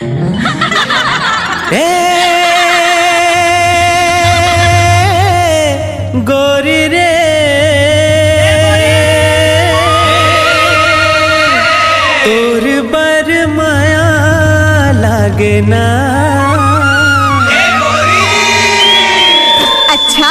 ए गोरी रे तोर बर माया लागे ना। अच्छा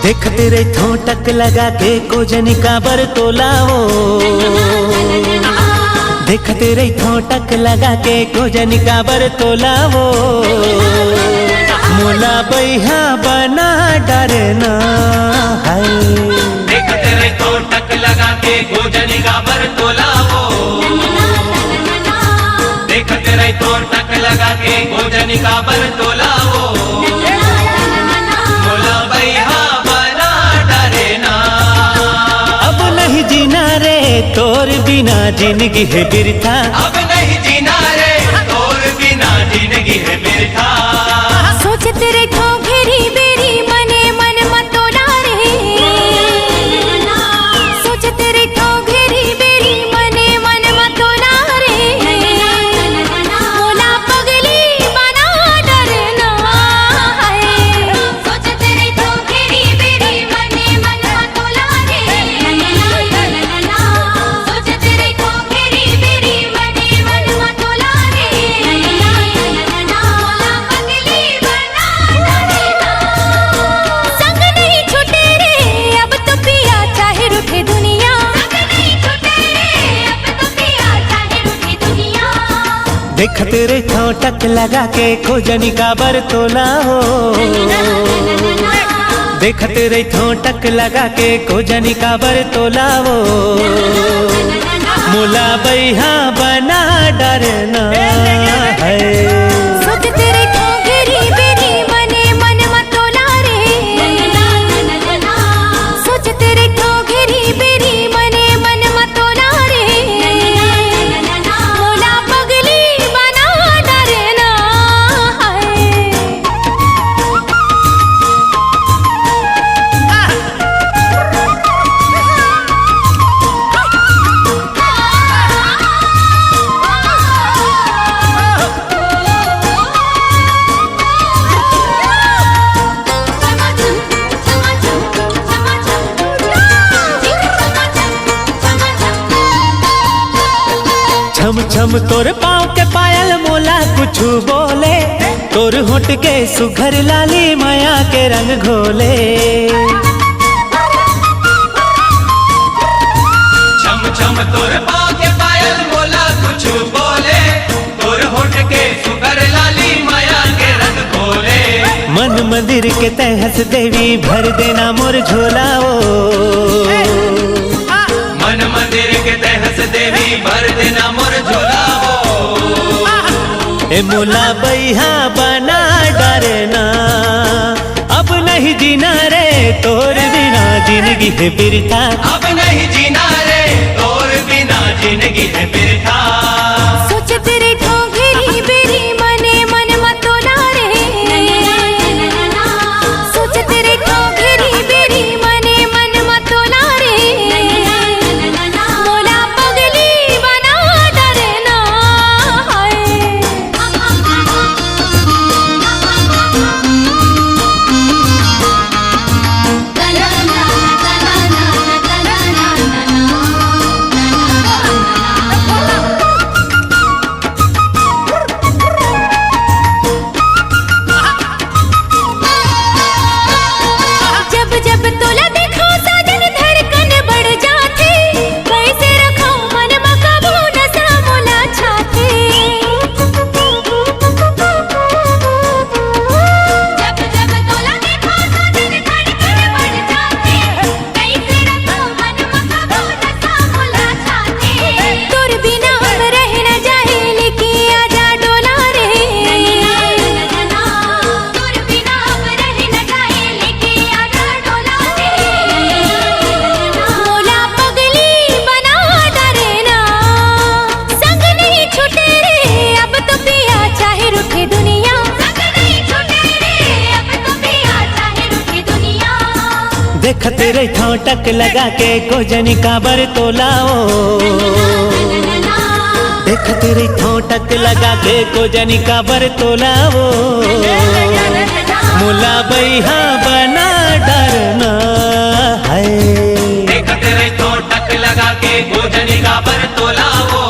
देख तेरे ठोटक लगा के कोजनी का बर तोलाओ। देख तेरे ठोटक लगा के कोजनी का बर तोलाओ। मोला बैहा बना डरना है। देख तेरे ठोटक लगा के कोजनी का बर तोलाओ। देख तेरे ठोटक लगा के कोजनी का बर तोलाओ। मोला बैहा जीना रे तोर बिना जिंदगी है बिरथा। अब नहीं जीना रे तोर बिना जिंदगी है बिरथा। सोच तेरे ठोकेरी बेरी मने मन मतोला रे। सोच तेरे ठोकेरी बेरी मने मन मतोला रे। मोला पगली बना डरना है। सोच तेरे ठोकेरी बेरी मने मन मतोला रे। सोच तेरे ठोकेरी बेरी मने मन मतोला रे। मोला पगली बना डरना। संग नहीं छूटे रे अब तो पिया चाहे रूठे दुनिया। संग नहीं छूटे रे अब तो पिया चाहे रूठे दुनिया। देख तेरे ठोटक लगा के खोजनी का बर तोलाओ। देख तेरे ठोटक लगा के खोजनी का बर तोलाओ। मोला बैहा बना डरना है। सोच तेरे ठोकेरी बेरी मने मन मतोला रे। सोच तेरे ठोकेरी बेरी मने मन मतोला रे। मोला पगली बना डरना है। छम छम तोर पाँव के पायल मोला कुछ बोले। तोर होठ के सुघर लाली माया के रंग घोले। छम छम तोर पाँव के पायल मोला कुछ बोले। तोर होठ के सुगर लाली माया के रंग खोले। मन मंदिर के तहस देवी भर देना मोर झोलाओ। मन मंदिर के तहस देवी भर देना मोर झोलाओ। ए मोला बैहा बना डरना। अब नहीं जीना रे तोर बिना जिंदगी है बिरथा। अब नहीं जीना रे तोर बिना जिंदगी है बिरथा। सोच तेरे ठोकेरी बेरी मने मन मतोला रे। सोच तेरे ठोकेरी बेरी मने मन मतोला रे। मोला पगली बना डरना है। ठोटक लगा के गोजनी काबर तोलाओ। देख तेरे ठोटक लगा के गोजनी काबर तोलाओ। मोला बैहा बना डरना है। देख तेरे ठोटक लगा के गोजनी काबर तोलाओ।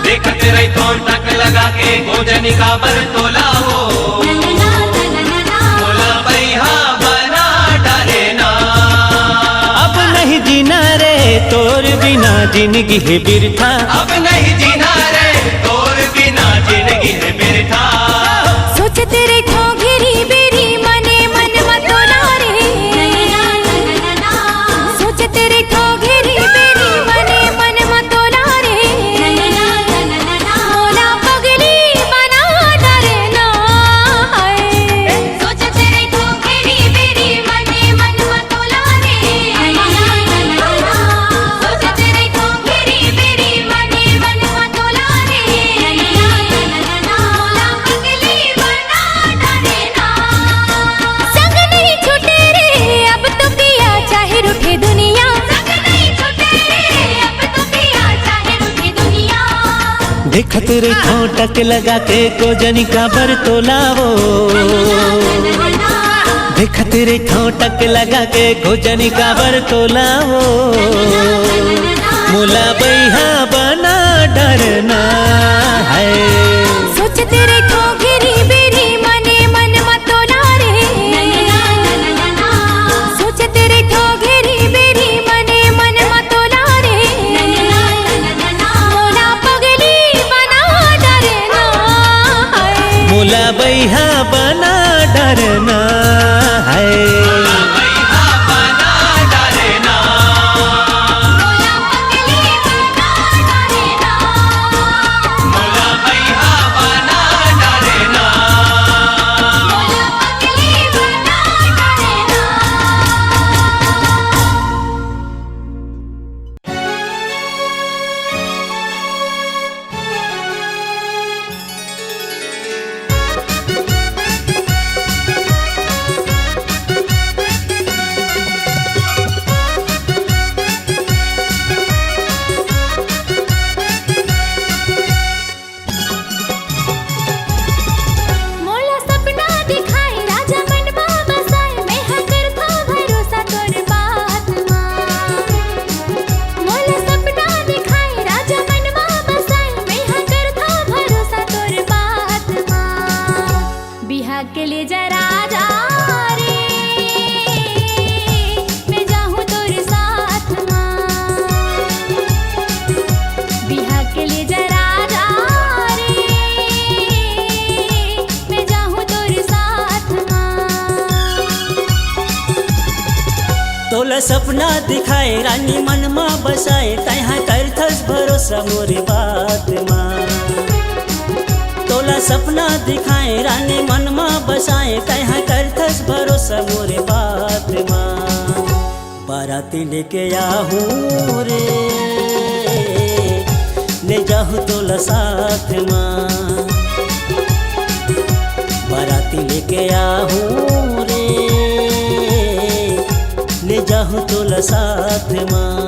देख तेरे ठोटक लगा के गोजनी काबर तोलाओ। मोला बैहा बना डरना। अब नहीं जीना रे तोर बिना जिंदगी है बिरथा। अब नहीं जीना रे तोर बिना जिंदगी है बिरथा। सोच तेरे ठोंगेरी बेरी मने मन मतोला रे। सोच तेरे ठोंगेरी बेरी मने मन मतोला रे। मोला पगली बना डरना है। सोच तेरे ठोंगेरी बेरी मने मन मतोला रे। सोच तेरे ठोंगेरी बेरी मने मन मतोला रे। मोला पगली बना डरना। संग नहीं छूटे रे अब तो पिया चाहे रूठे दुनिया। संग नहीं छूटे रे अब तो पिया चाहे रूठे दुनिया। देख तेरे ठोटक लगा के गोजनी काबर तोलाओ। देख तेरे ठोटक लगा के गोजनी काबर तोलाओ। मोला बैहा बना डरना है। सोच तेरे ठोंगेरी बेरी मने मन मतोला रे। सोच तेरे ठोंगेरी बेरी मने मन मतोला रे। मोला पगली बना डरना है। मोला बैहा बना डरना है। मोला बैहा बना डरना। मोला पगली बना डरना। मोला बैहा बना डरना। मोला पगली बना डरना। मोला सपना दिखाए राजा मनवा बसाए मैं हकर था भरोसा तोर बात माँ। मोला सपना दिखाए राजा मनवा बसाए मैं हकर था भरोसा तोर बात माँ। बिहा के ले जा राजा रे मैं जाहूँ तोर साथ माँ। बिहा के ले जा राजा रे मैं जाहूँ तोर साथ माँ। तोला सपना दिखाए रानी मनमा बसाए तहाँ करथस भरोसा मोरे बात माँ। तोला सपना दिखाए रानी मनमा बसाए तहाँ करथस भरोसा मोरे बात माँ। बाराती लेके आहूँ रे ले जाहूँ तोला साथ माँ। बाराती लेके आहूँ रे ले जाहूँ तोला साथ माँ।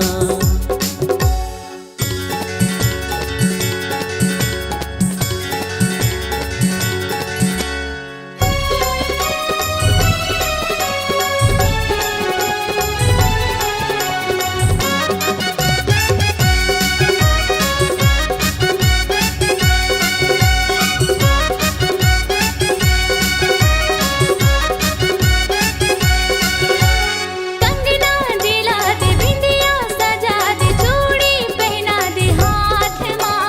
कंगना दिला दे बिंदिया सजा दे चूड़ी पहना दे हाथ माँ।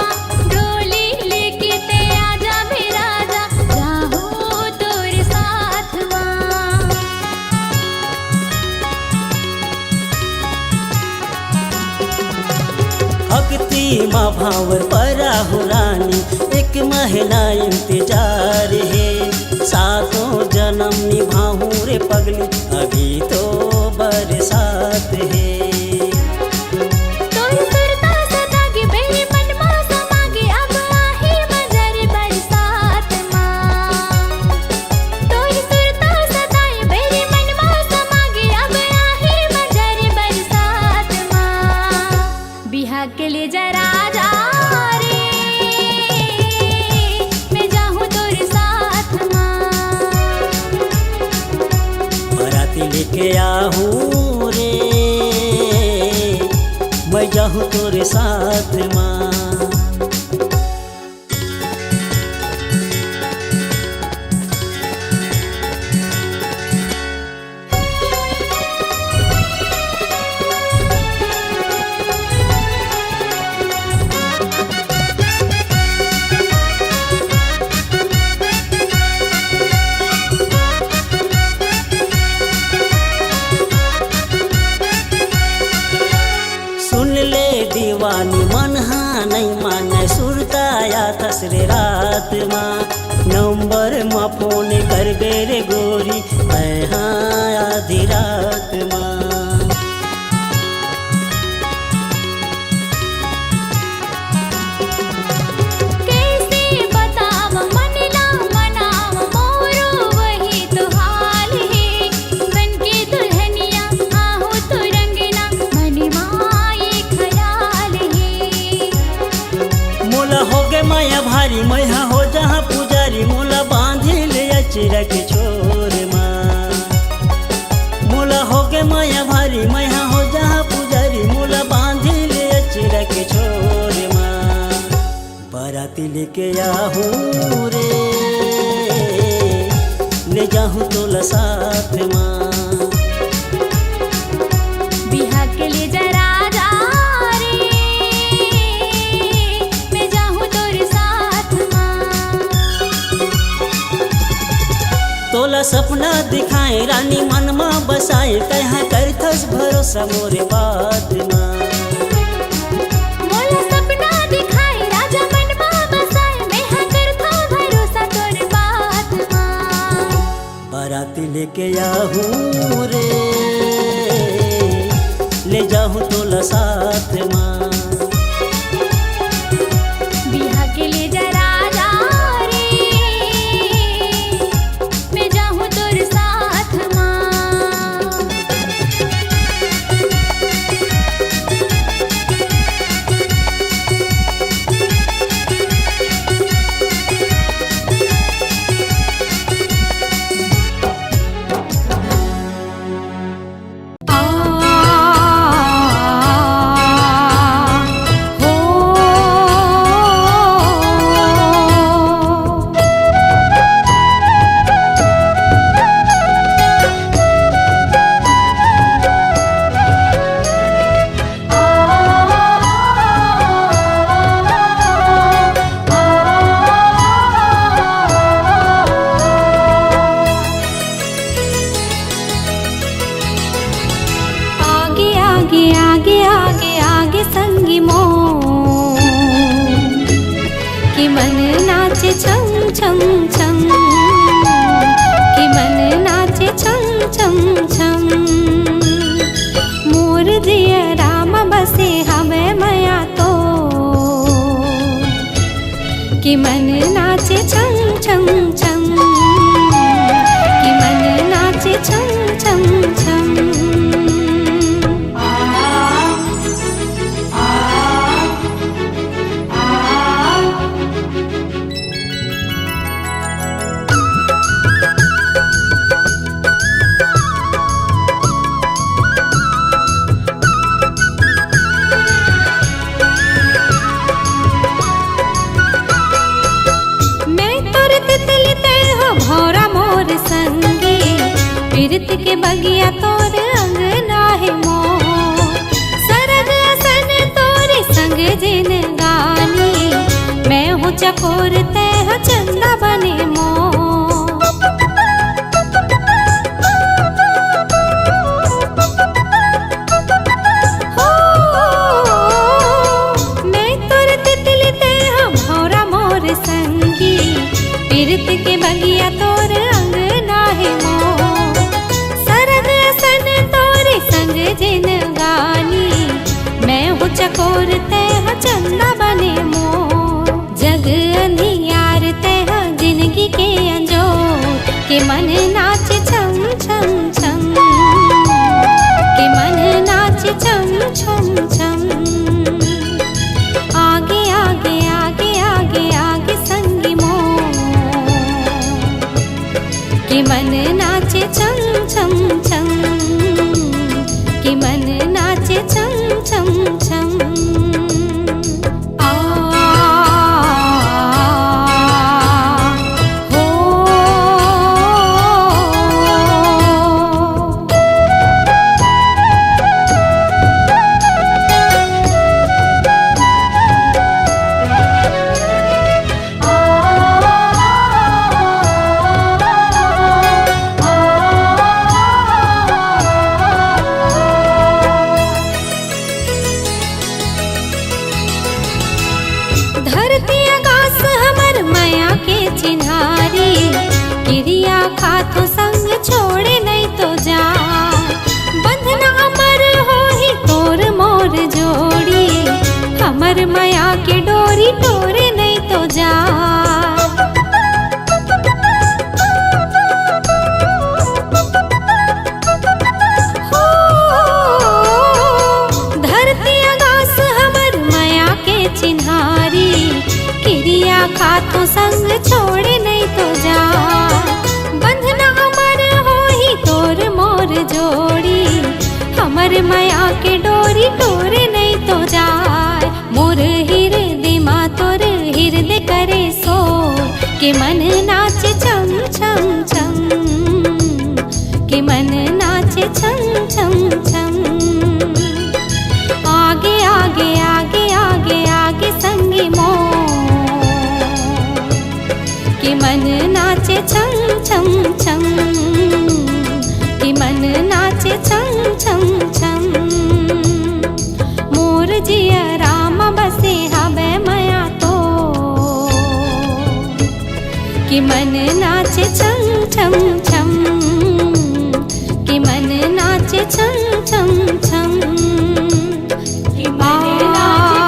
डोली लेके ते आजा भी राजा जाहूँ तोर साथ माँ। भक्ति माँ भावर पराहु रानी एक महिला इंतजार है। सातों जन्म निभाऊं रे पगली अभी तो बरसात है। तोर सुरता सतागे बेरी मनमा समागे अब आहे बजर बरसात माँ। तोर सुरता सताए बेरी मनमा समागे अब के ले जा राजा रे, मैं जाऊँ तोरे साथ माँ। बाराती लेके आहूँ रे, मैं जाऊँ तोरे साथ माँ। दीवानी मन हाँ नहीं माने सुरताया तसरे रात माँ। नंबर माँ फोन कर बेरे गोरी मैं हाँ आधी रात माँ। कैसे बताव मनला मनाव मोरो वही तो हाल है। बन के दुल्हनिया आहू तो रंगना मनवा मोला हो गे माया भारी मैं हो जहाँ पुजारी। मोला बांधी ले अचरा के छोर माँ। मोला हो गे माया भारी मैं हो जहाँ पुजारी। मोला बांधी ले अचरा के छोर माँ। बाराती लेके आहूँ रे, ले जाऊँ तोला साथ माँ। बिहा के ले जा राजा रे, मैं जाऊँ तोरे साथ माँ। तोला सपना दिखाए रानी मन माँ बसाए। कहाँ करथस भरोसा मोरे बात माँ। मोला सपना दिखाए राजा मन माँ बसाए। मैं हाँ करथो भरोसा तोरे बात माँ। बाराती लेके आहूँ रे, ले जाऊँ तोला साथ माँ। बिहा के ले जा राजा रे, मैं जाऊँ तोरे साथ माँ। संगी मोर कि मन नाचे छम छम छम। कि मन नाचे छम छम छम। मोर दिया राम बसे हमें मया तो कि मन नाचे छम छम छम। कि मन नाचे छम छम छम। पीरत के बगिया तोर अंगना है मोर। सरग असन तोरे संग जिन गानी। मैं हूँ चकोर तह चंदा बने मोर। हो मैं तोर तितली तह भौरा मोर संगी। पीरत के बगिया तोर अंगना है मोर। जिन गानी मैं हूँ चकोर तह चंदा बने मोर। जग अंधियार तह जिंदगी के अंजोर। के मन नाचे छम छम छम। के मन नाचे छम छम छम। किरिया खातो संग छोड़े नहीं तो जा बंधना अमर हो ही तोर मोर जोड़ी हमर माया के डोरी तोरे नहीं तो जा खातो संग छोड़े नहीं तो जा बंधना हमर हो ही तोर मोर जोड़ी हमर माया के डोरी तोरे नहीं तो जाए मोर हृदय मा तोर हृदय करे सो के मन नाचे छम छम छम के मन नाचे छम छम छम आगे आगे आगे आगे आगे संगी मोर कि मन नाचे छम छम छम कि मन नाचे छम छम छम मोर जिया राम बसे हवे मया तो कि मन नाचे छम छम छम कि मन नाचे छम छम छम कि मन नाचे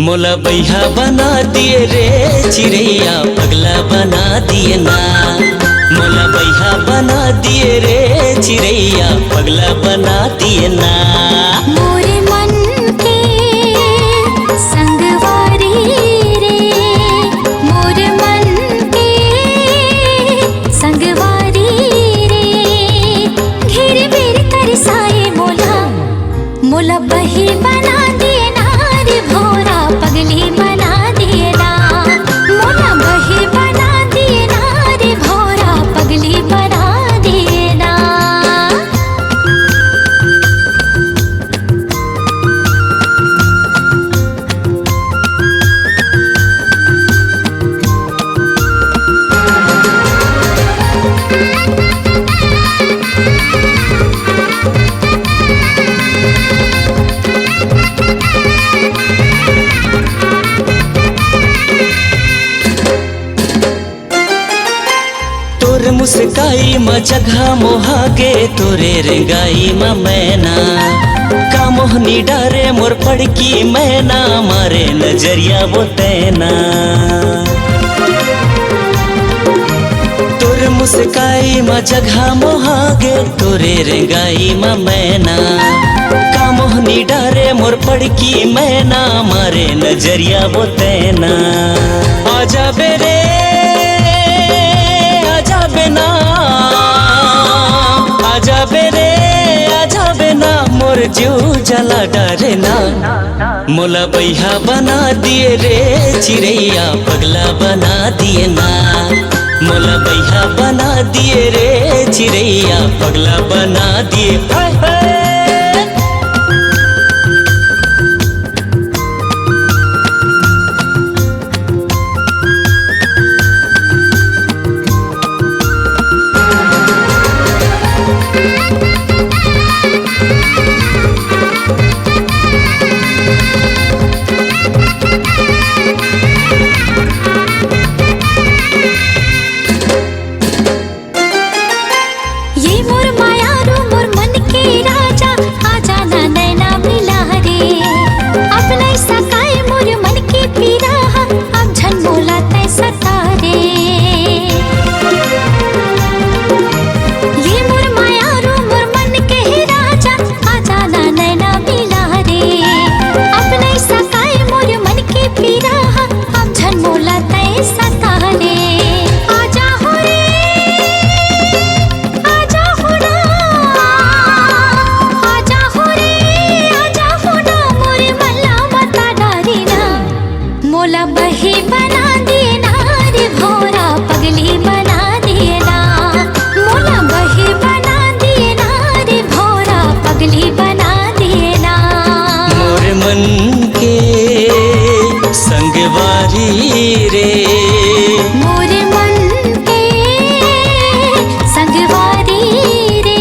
मोला बैहा बना दिए रे चिड़ैया पगला बना दिए ना मोला बैहा बना दिए रे चिड़ैया पगला बना दिए ना मोरे मन के संगवारी रे मोरे मन के संगवारी रे घेर बेर तरसाए मोला मोला बही बना दिए ना रे भोरा पगली बना दिए ना मोला बही बना दिए ना रे भोरा पगली बना दिए ना मुस्काई म जगह मोहागे तोरे रेंगाई म मैना का मोहनी डारे मोर पड़की मैना मारे नजरिया वो तैना तोर मुस्काई म जगह मोहागे तोरे रेंगाई म मैना का मोहनी डारे मोर पड़की मैना मारे नजरिया वो तैना आजा बेरे आजा बेरे आजा बेना मोर जीव जला डरे ना मोला बैहा बना दिए रे चिड़ैया पगला बना दिए ना मोला बैहा बना दिए रे चिड़ैया पगला बना दिए हाय हाय ये मोर माया रो मोर बही बना दिए ना रे भौरा पगली बना दिए ना। मोला बही बना दिए ना रे भौरा पगली बना दिए ना। मोर मन के संगवारी रे, मोर मन के संगवारी रे।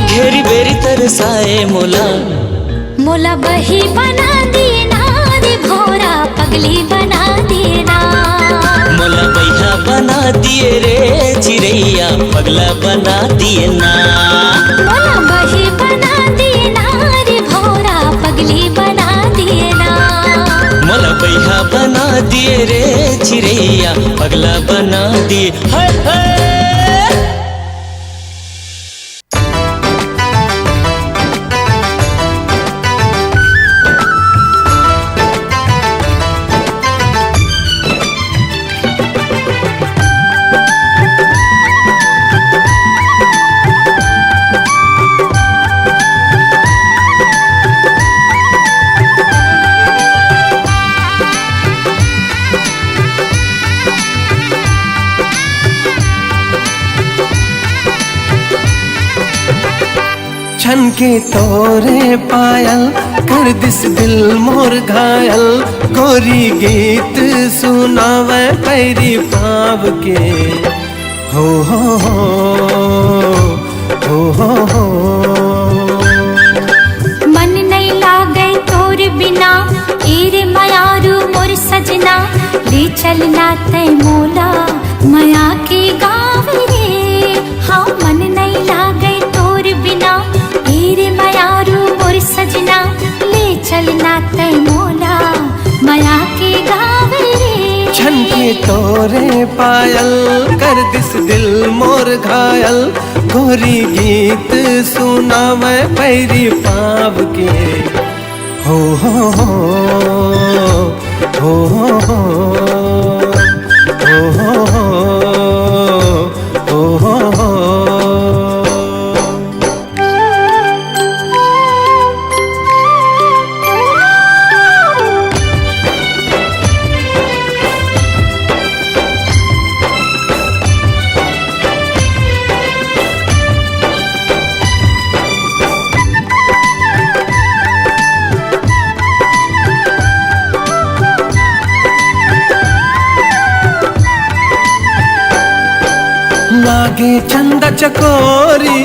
घेरी बेरी तरसाए मोला, मोला बही बना दिए ना रे भौरा पगली बना दिए ना। मोला बैहा बना दिए रे चिड़ैया पगला बना दिए ना। मोला बही बना दिए ना रे भौरा पगली बना दिए ना। मोला बैहा बना दिए रे चिड़ैया पगला बना दिए। हाय हाय छन के तोरे पायल कर दिस दिल मोर घायल। गोरी गीत सुनावे पैरी पाव के हो हो हो हो हो। मन नहीं लागे तोर बिना एरे मयारू मोर सजना। ले चलना तय मोला मया के गाँव रे। हाँ मन नहीं लागे तोर बिना एरे मयारू मोर सजना। ले चलना तय मोला मया के गाँव रे। छन के तोरे पायल कर दिस दिल मोर घायल। गोरी गीत सुनावे पैरी पाव के हो हो हो हो हो हो हो हो हो हो। लागे चंदा चकोरी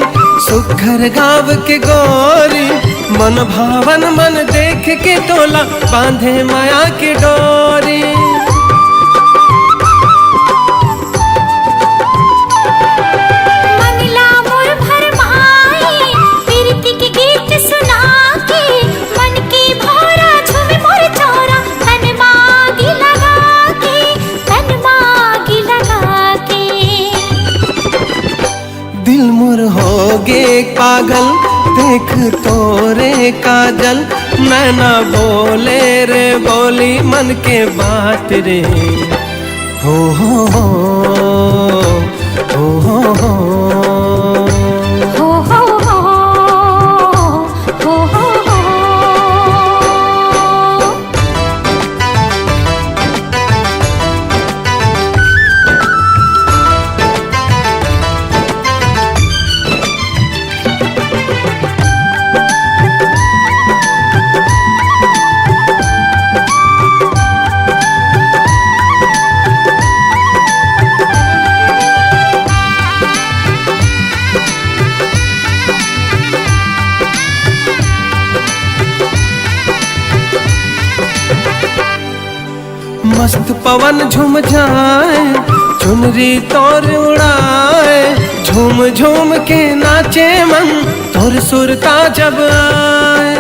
सुघर गाँव के गोरी। मन भावन मन देख के तोला बांधे माया की डोरी। मंगला मोर भरमाई प्रीति के गीत सुना के। मन की भौरा झूमे मोर चौरा तन मागी लगा के। तन मागी लगा के दिल मुर हो गे पागल देख तोरे काजल। नैना बोले रे बोली मन के बात रे हो हो हो हो हो हो। हो हो हो हो हो हो। मस्त पवन झूम जाए चुनरी तोर उड़ाए। झूम झूम के नाचे मन तोर सुरता जब आए।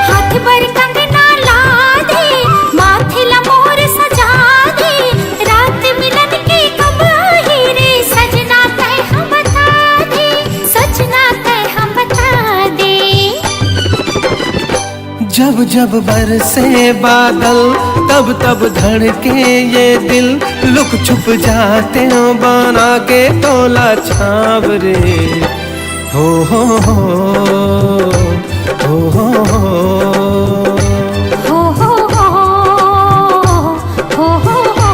हाथ पर कंगना ला दे माथे ला मोर सजा दे। रात मिलन के कब आई रे सजना तय हम बता दे। सजना तय हम बता दे। जब जब बरसे बादल तब तब धड़के ये दिल। लुक छुप जाते हो बना के तोला छाव रे हो हो हो हो हो हो हो हो हो हो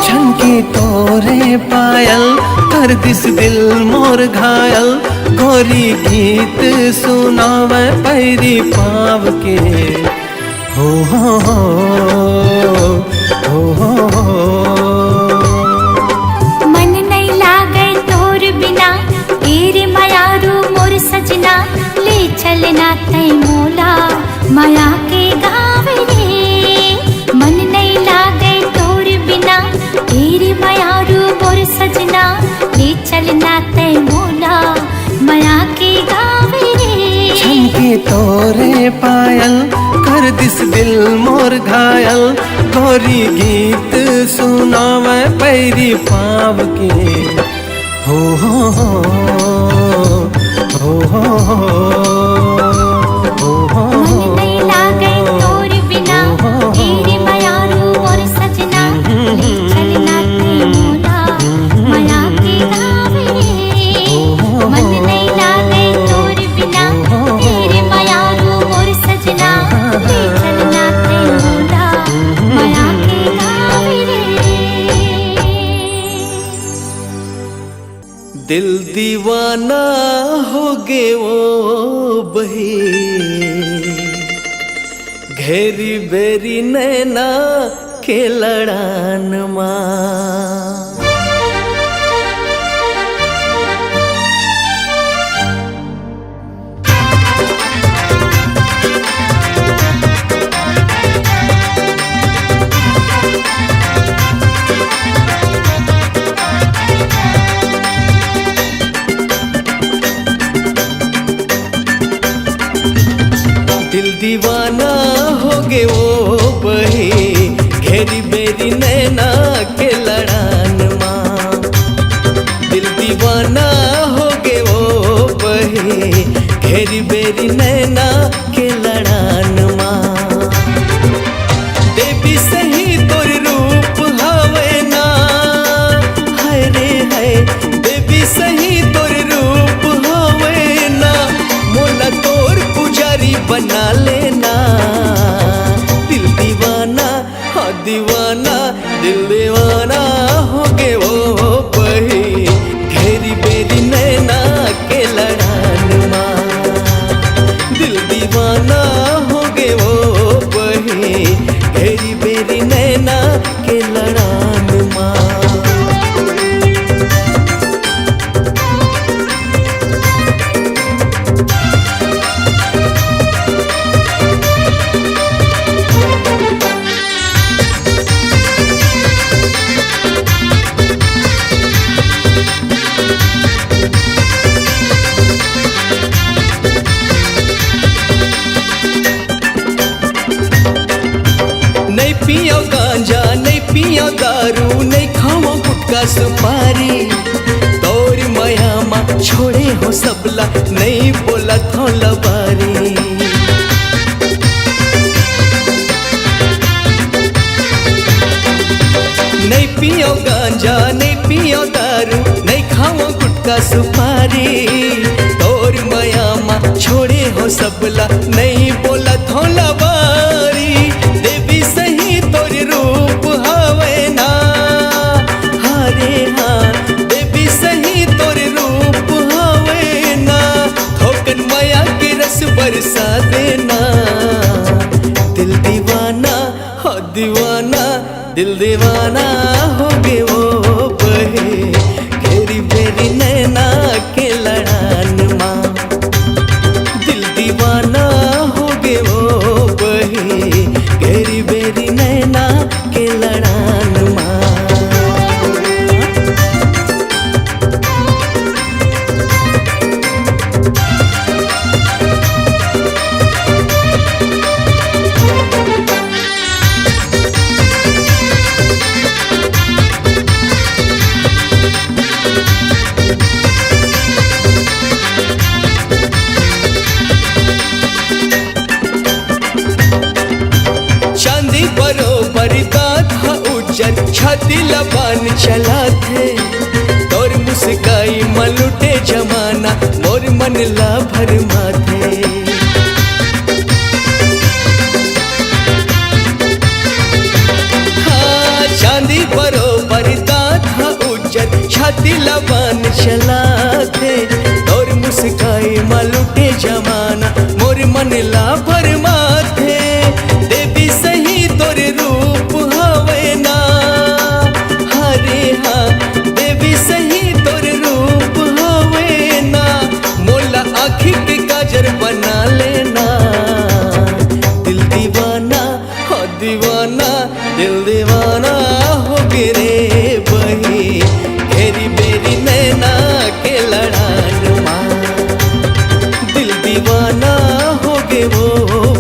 छनकी तोरे पायल कर दिस दिल मोर घायल गोरी गीत सुनावे पैरी पाव के हो हो हो हो मन नहीं लागे तोर बिना तेरे मायारू मोर सजना ले चलना तै मोला माया के गावे रे मन नहीं लागे तोर बिना तेरे मायारू मोर सजना ले चलना तै मोला माया के गावे रे छनकी तोरे पायल कर दिस दिल मोर घायल गोरी गीत सुनावे पैरी पाव के हो हो हो हो हो हो मन नहीं लागे तोर बिना तेरे मायारू मोर सजना ले चलना तै मोला माया के गावे रे मन नहीं लागे तोर बिना तेरे मायारू मोर सजना ले चलना तै मोला माया के गावे रे दिल दीवाना हो गे वो बही घेरी बेरी नैना के लड़ान माँ दिल दीवाना हो गे वो बही घेरी बेरी नैना के लड़ान माँ दिल दीवाना हो गे वो बही घेरी बेरी नैना के लड़ान माँ देवी सही तोर रूप हवे ना हाय रे हाय देवी सही तोर रूप हवे ना मोला तोर पुजारी बना लेना दिल दीवाना हाँ दीवाना दिल दीवाना हो गे वो बही घेरी बेरी नैना के लड़ान माँ दिल दीवाना हो गे वो बही घेरी बेरी नैना के लड़ान माँ नहीं पियो गांजा नहीं पियो दारू नहीं खाओ गुटखा सुपारी तोरी माया माँ छोड़े हो सबला नहीं बोला थो लबारी नहीं पियो गांजा नहीं पियो दारू नहीं खाओ गुटखा सुपारी तोरी माया माँ छोड़े हो सबला नहीं बोला थो लबारी देवी सही तोर रूप हवे ना हारे हाँ देवी सही तोर रूप हवे ना थोकन माया के रस बरसा देना दिल दीवाना हो दीवाना दिल दीवाना हो गे वो बहे घेरी बेरी नैना के लड़ान माँ दिल दीवाना हो गे वो बहे घेरी बेरी नैना के लड़ान माँ छाती लबान चला थे तोर मुस्काई मलुटे जमाना मोर मन ला भर माथे जमाना मोर मन ला भरमाथे देवी सही तोर रूप हवे ना हरे हाँ देवी सही तोर रूप हवे ना मोला आँखी के काजर बना लेना दिल दीवाना हो दीवाना दिल दीवाना हो गिरे बही घेरी बेरी नैना के लड़ान माँ दिल दीवाना हो गे वो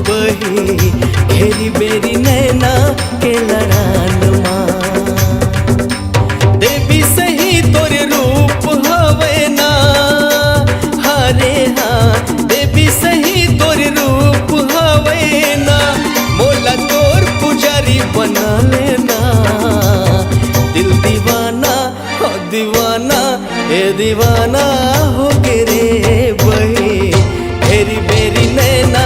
बही घेरी बेरी नैना के लड़ान माँ देवी सही तोर रूप हवे ना हरे हाँ देवी सही तोर रूप हवे ना मोला तोर पुजारी बना लेना दिल दीवाना हो दीवाना ए दीवाना हो गे रे बही घेरी बेरी नैना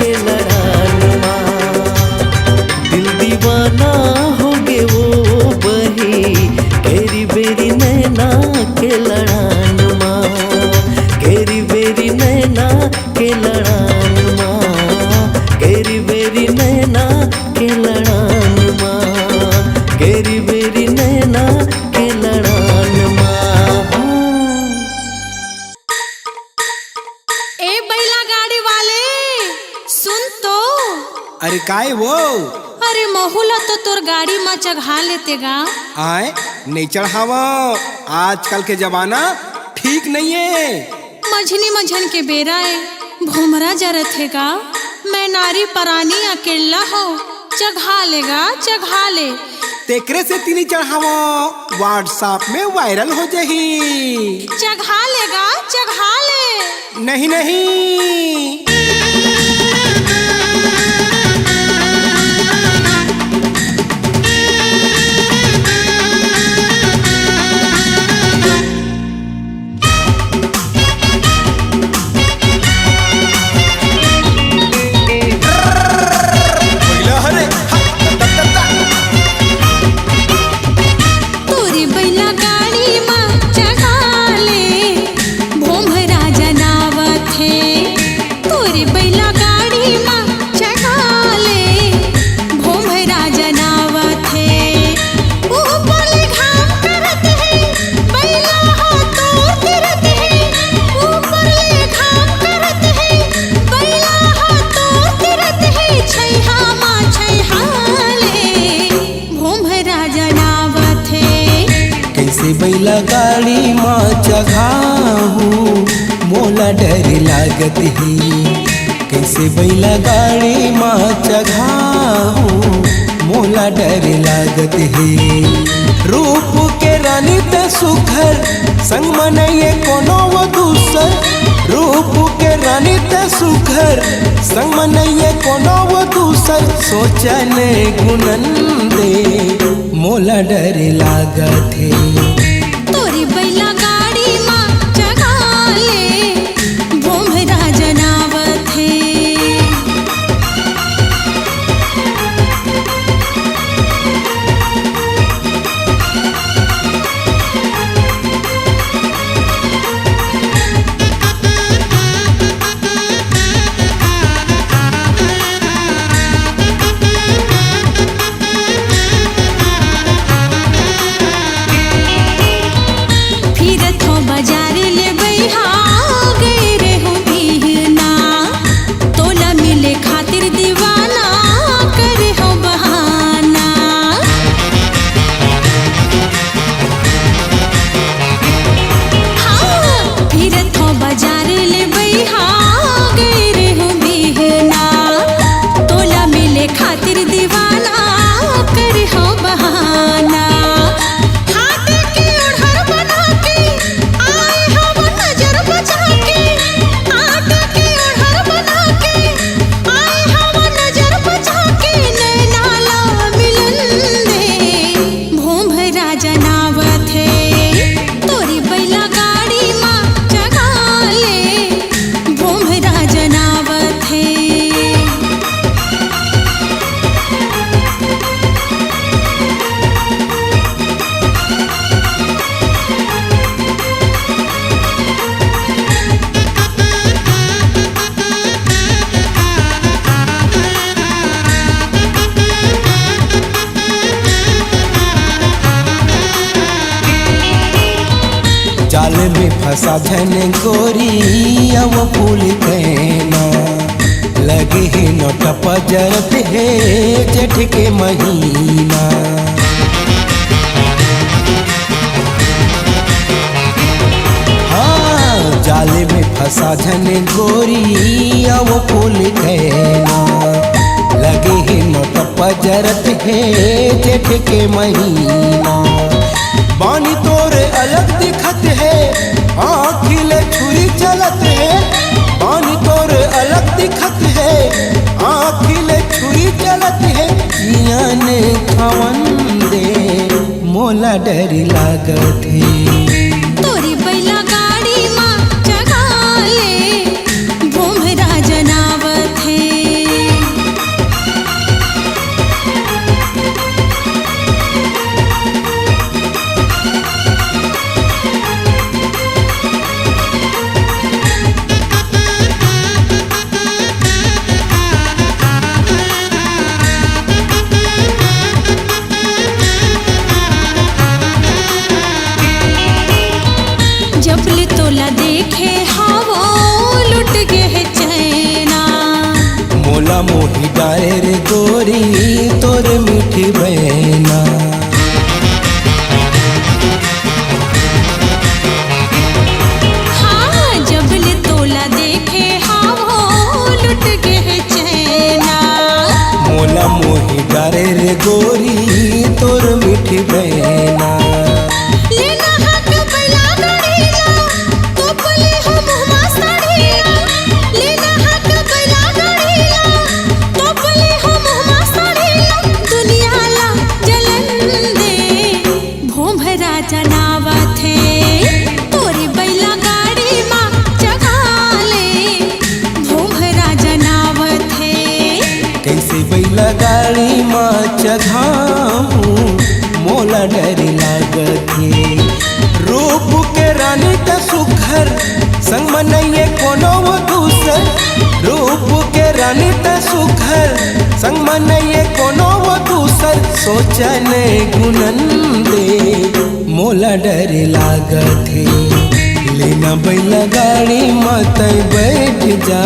के लड़ान माँ दिल दीवाना हो गे वो बही घेरी बेरी नैना के लड़ान माँ घेरी बेरी नैना के लड़ान माँ घेरी बेरी नैना के लड़ान माँ घेरी बेरी नैना के लड़ान माँ ए बैला गाड़ी वाले सुन तो अरे काय वो अरे महुला तो तोर गाड़ी में चढ़ा लेते गा आए नहीं चढ़ावा आजकल के जमाना ठीक नहीं है। मझनी मझन के बेरा है भूमरा जरत है गा मैं नारी परानी अकेला हो चढ़ा लेगा चढ़ा ले तेकरे से तीनी चढ़ावा व्हाट्सएप में वायरल हो जाही चढ़ा लेगा चढ़ा ले नहीं नहीं तोरी बैला गाड़ी में चढ़ा ले भोमरा जनावत है तोरी बैला गाड़ी में चढ़ा ले भोमरा जनावत है ऊपर ले घाम करत है बैला हो तो तिरत है ऊपर ले घाम करत है बैला हो तो तिरत है छैहा माँ छैहा ले भोमरा जनावत है कैसे बैला गाड़ी माँ चढ़ाहू मोला डर लागत है कैसे बैला गाड़ी माँ चढ़ाहू मोला डर लागत है रूप के रानी त सुखर संग मनइए कोनो वो दूसर रूप के रानी त सुखर संग मनइए कोनो वो दूसर सोचन गुनन दे मोला डर लागत है तोरी बैला गाड़ी में चढ़ा ले भोमरा जनावत है फंसा झन गोरी अब फूल कहना लगे है नोट पजरत है जेठ के महीना। हाँ जाले में फंसा झन गोरी अब फूल कहना लगे है नोट पजरत है जेठ के महीना। बानी तोरे अलग दिखत है आँखिले छुरी चलत है। बानी तोरे अलग दिखत है आँखिले छुरी चलत है। जियान खवन दे मोला डर लागत है। तोरी बैला गाड़ी माँ चगाले भोमरा जनावत है। जबले तोला देखे हावो लुट गे है चैना। मोला मोही डाले रे गोरी तोर मीठी बहना। हाँ जबले तोला देखे हावो लुट गे है चैना। मोला मोही डाले रे गोरी तोर मीठी बहना। लेना हक बैला गाड़ीला तोपले हो मुहमा साड़ीला। लेना हक बैला गाड़ीला तोपले हो मुहमा साड़ीला। दुनिया ला जलन दे भोमरा जनावत है। तोरी बैला गाड़ी माँ चगाले भोमरा जनावत है। कैसे बैला गाड़ी माँ चघाऊं मोला डर लागत है। रूप के रानी त सुखर संग मनइए कोनो वो दूसर। रूप के रानी त सुखर संग मनइए कोनो वो दूसर। सोचन गुनन दे मोला डर लागत है। लेना बैला गाड़ी मत बैठ जा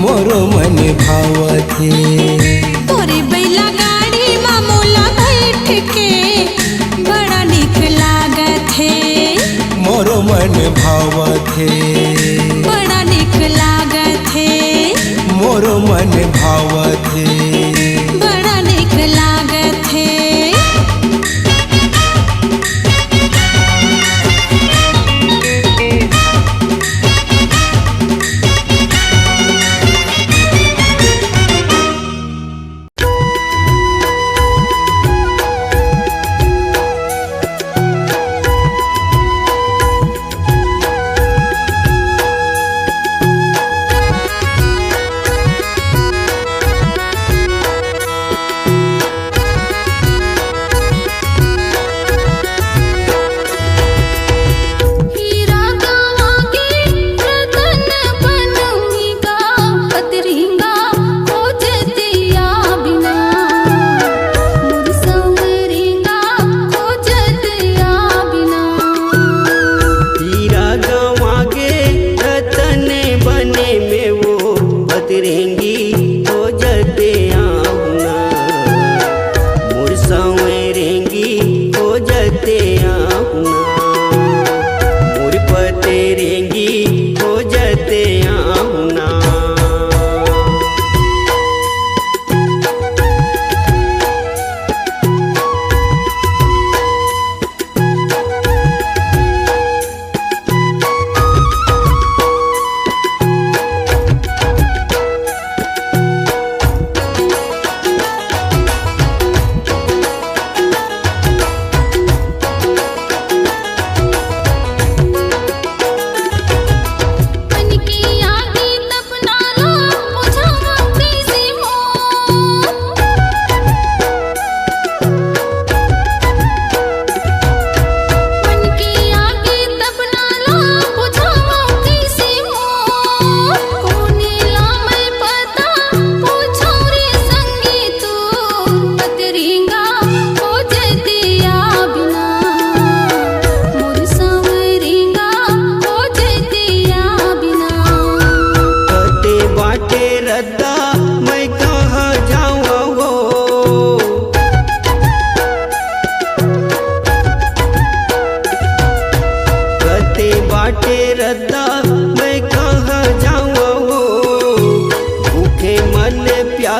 मोरो मन भावत है। तोरे बैला गाड़ी माँ मोला बैठ के बड़ा निक लागत है। मोरो मन भावत है। बड़ा निक लागत है। मोरो मन भावत है। बड़ा निक लागत है।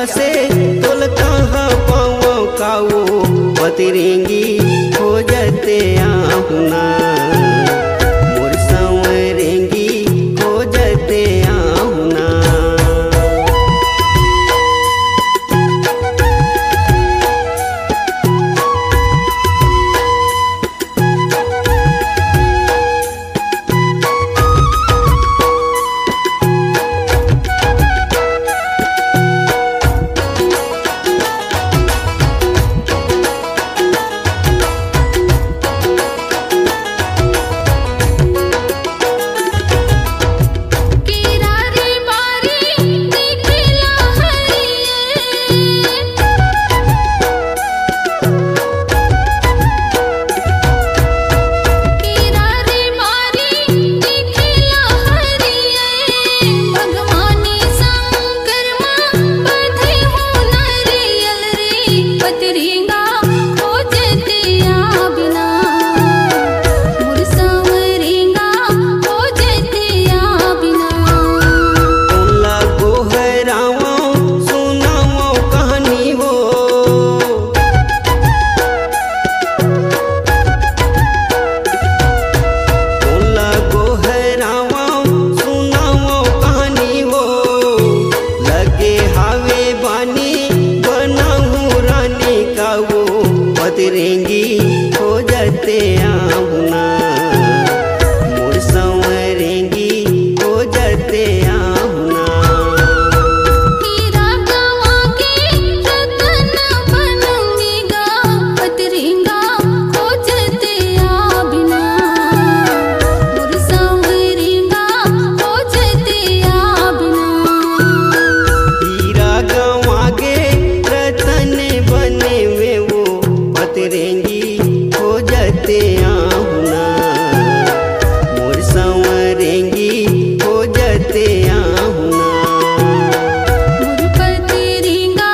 से तोल कहाँ पाओ काओ बतरेंगी हो जते आहुना मोर संवरेंगी हो जते आहुना। बतरेंगी हो जते आहुना मोर संवरेंगी हो जते आहुना। हीरा गवा के रतन बनूंगी गा बतरेंगा हो जते आ बिना मोर संवरेंगा हो जते आ बिना। हीरा गवा के रतन बने में वो बतरेंगी हो जते आहुना मोर संवरेंगी हो जते आहुना। मोर बतरेंगा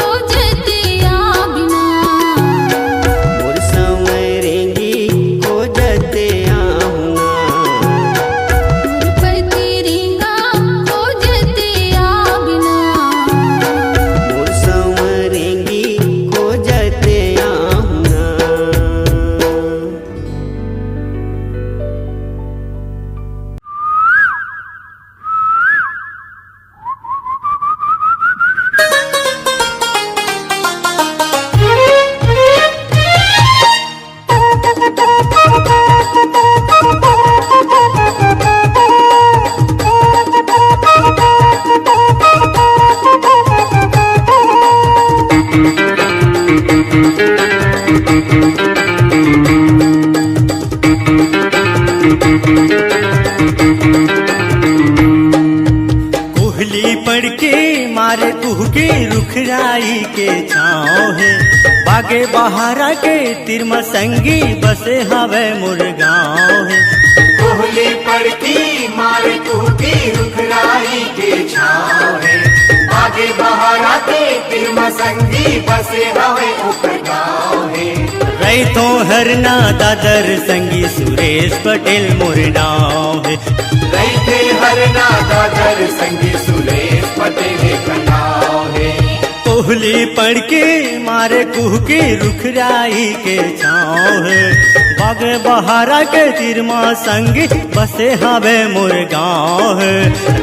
हो जते आ बिना मोर संवरेंगी हो जते आहुना। मोर बतरेंगा हो जते आ बिना मोर संवरेंगी हो जते आहुना। कोहली पड़ के मारे कुह के रुखराई के छाँव है बागे बहारा के तिरमा संगी बसे हवे मुरगांव है। कोहली पड़ती मारे कुहकी रुखराई के छाँव है आगे बहारा के तिरमा संगी बसे हवे ऊपर गाँव है। रही तो हरना दादर संगी सुरेश पटेल मुरनाव है। रहते हरना दादर संगी सुरेश पटेल का नाम है। कोहली पड़ के मारे कुह के रुखराई के छाँव है बागे बहारा के तिरमा संगी बसे हवे मुरगांव है।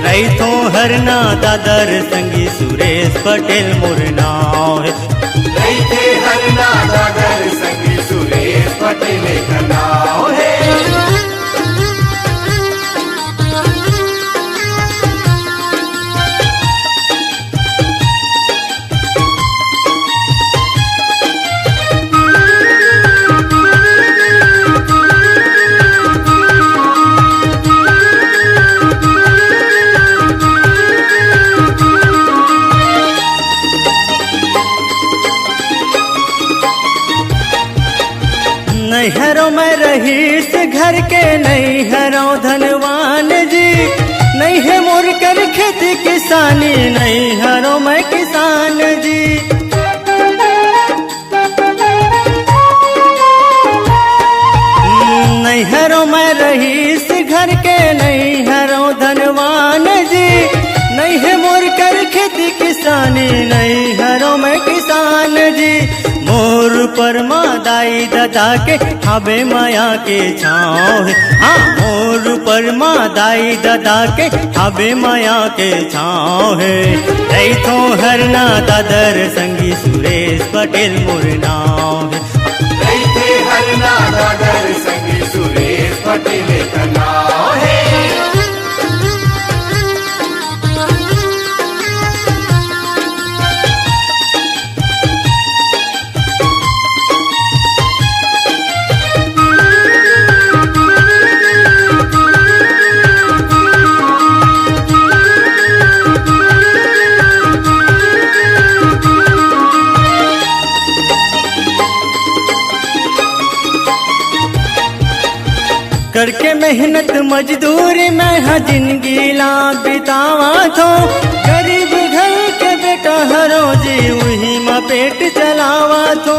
रही तो हरना दादर संगी सुरेश पटेल मुरनाव है। रहते हरना दादर संगी सुरेश पटेल का नाम है। नैहरों में रहीस घर के नैहरों धनवान जी नहीं है मोर कर खेती किसानी नैहरों में किसान जी। नैहरों में रहीस घर के नैहरों धनवान जी नहीं है मोर घर खेती किसानी नहीं घरों में किसान जी। मोर पर मादाई दादा के हबे माया के छाँव है। हाँ मोर पर मादाई दादा के हबे माया के छाँव है। रैथो हरना दादर संगी सुरेश पटेल मोर नाम है। रैथे हरना दादर संगी सुरेश पटेल का नाम है। करके मेहनत मजदूरी में हाँ जिंदगी ला बितावा थो। गरीब घर के बेटा हरो जी वही माँ पेट चलावा थो।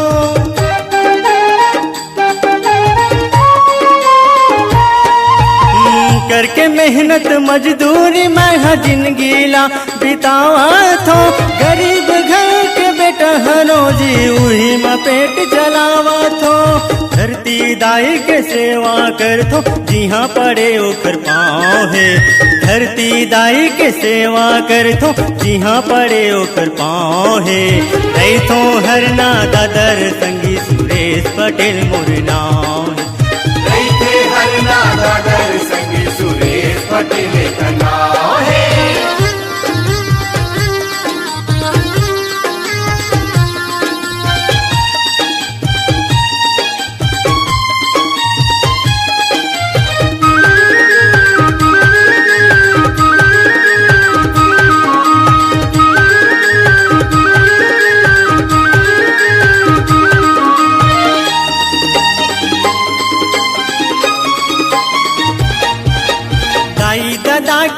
करके मेहनत मजदूरी में हाँ जिंदगी ला बितावा थो। गरीब घर के बेटा हरो जी वही माँ पेट चलावा थो। धरती दाई के सेवा कर थो जिहाँ पड़े ओखर पाँव है। धरती दाई के सेवा कर थो जिहाँ पड़े ओखर पाँव है। रैथो हरना दादर संगी सुरेश पटेल मोर नाम है। रैथे हरना दादर संगी सुरेश पटेल का नाम है।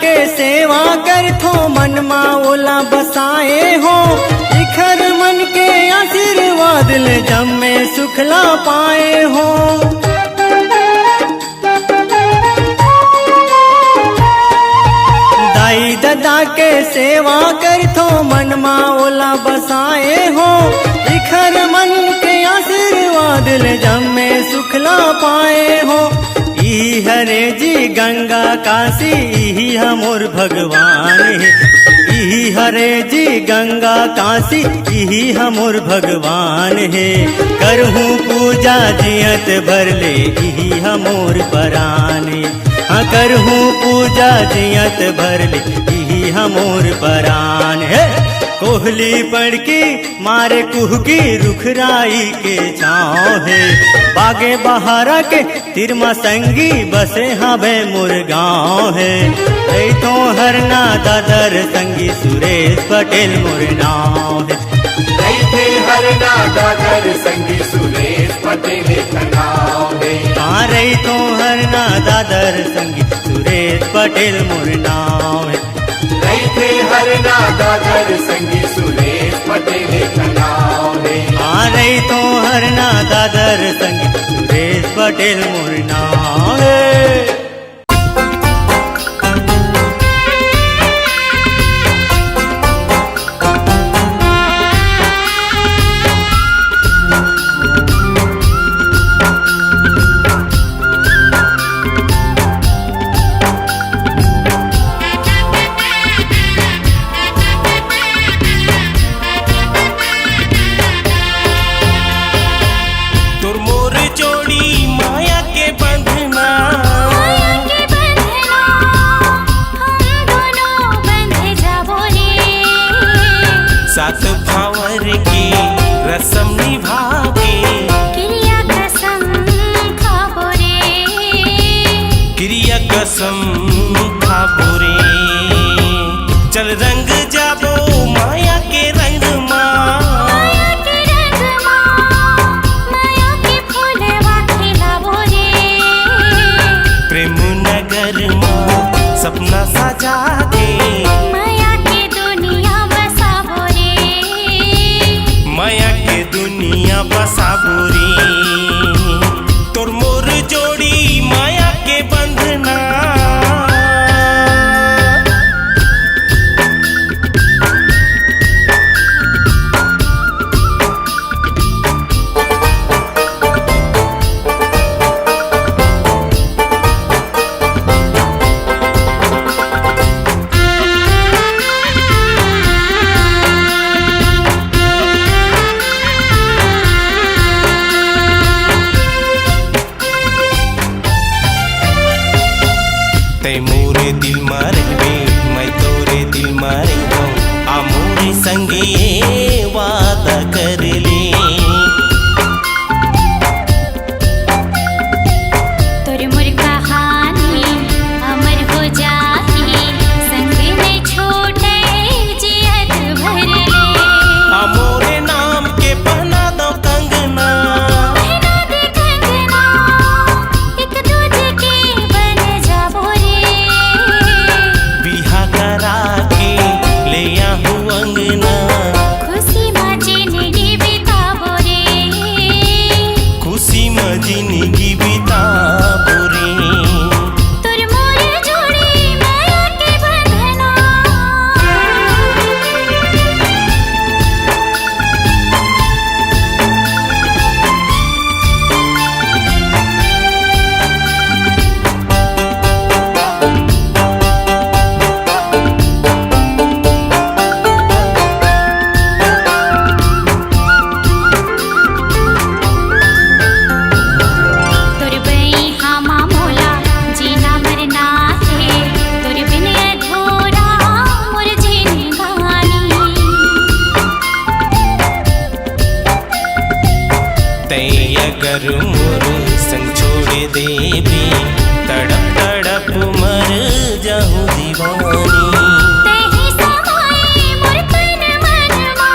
के सेवा कर थो मन मा ओला बसाए हो। इखर मन के आशीर्वाद ले जम्मे सुखला पाए हो। दाई दादा के सेवा कर थो मन मा ओला बसाए हो। इखर मन के आशीर्वाद ले जम्मे सुखला पाए हो। ई हरे जी गंगा काशी ई हमोर भगवान है। ई हरे जी गंगा काशी ई हमोर भगवान है। करहूँ पूजा जियत भरले ई हमोर परान है। हाँ करहूँ पूजा जियत भरले ई हमोर परान है। कोहली पड़ की मारे कुहकी रुखराई के छाँव है। बागे बहारा के तिरमा संगी बसे हबे मोर गाँव है। रैथो हरना दादर संगी सुरेश पटेल मोर नाम है। रैथे हरना दादर संगी सुरेश पटेल का नाम है। हाँ रैथो हरना दादर संगी सुरेश पटेल मोर नाम है। रैथे हरना दादर संगी सुरेश पटेल का नाम है। हाँ रैथो हरना दादर संगी सुरेश पटेल मोर नाम है। सात भावर की रसम निभा के क्रिया कसम खाबो रे। क्रिया कसम खाबो रे। चल रंग जाबो माया के रंग माया के रंग माया के फूलवा खिलाबो रे। प्रेम नगर माँ सपना सजा के माया के दुनिया बसाबो रे। माया के दुनिया बसाबो रे। तोर मोर जोड़ी माया के बंधना संगे वादा कर ले। तोर मोर कहानी अमर हो जाही, संग में छोटे जियत भर ले। मोरे नाम के पहना दो कंगना, पहना दे कंगना, एक दूजे के बन जाबो रे। बिहा करा के ले आहूँ अंगना, खुशी में जिंदगी बिताबो रे। खुशी में जिंदगी बिताबो रे। तोर मोर जोड़ी माया के बंधना, तोर बई हामा मोला जीना मरना है। तोर बिन अधूरा मोर जिंदगानी। तै अगर मोर संग छोड़ देबी, तड़प तड़प मर जाऊँ दीवानी। तेहि समाए मोर तन मनमा,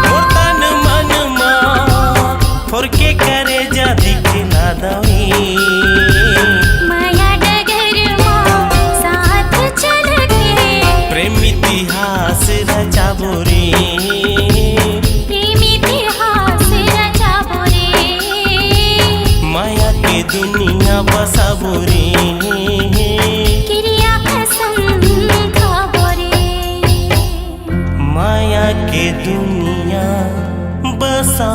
मोर तन मन माँ फोर के करे जा दिखला दवी। माया डगर माँ साथ चल के। प्रेम इतिहास रचाबो रे। प्रेम इतिहास रचाबो रे। माया के दुनिया बसाबो रे। क्रिया कसम खाबो रे। माया के दुनिया बसा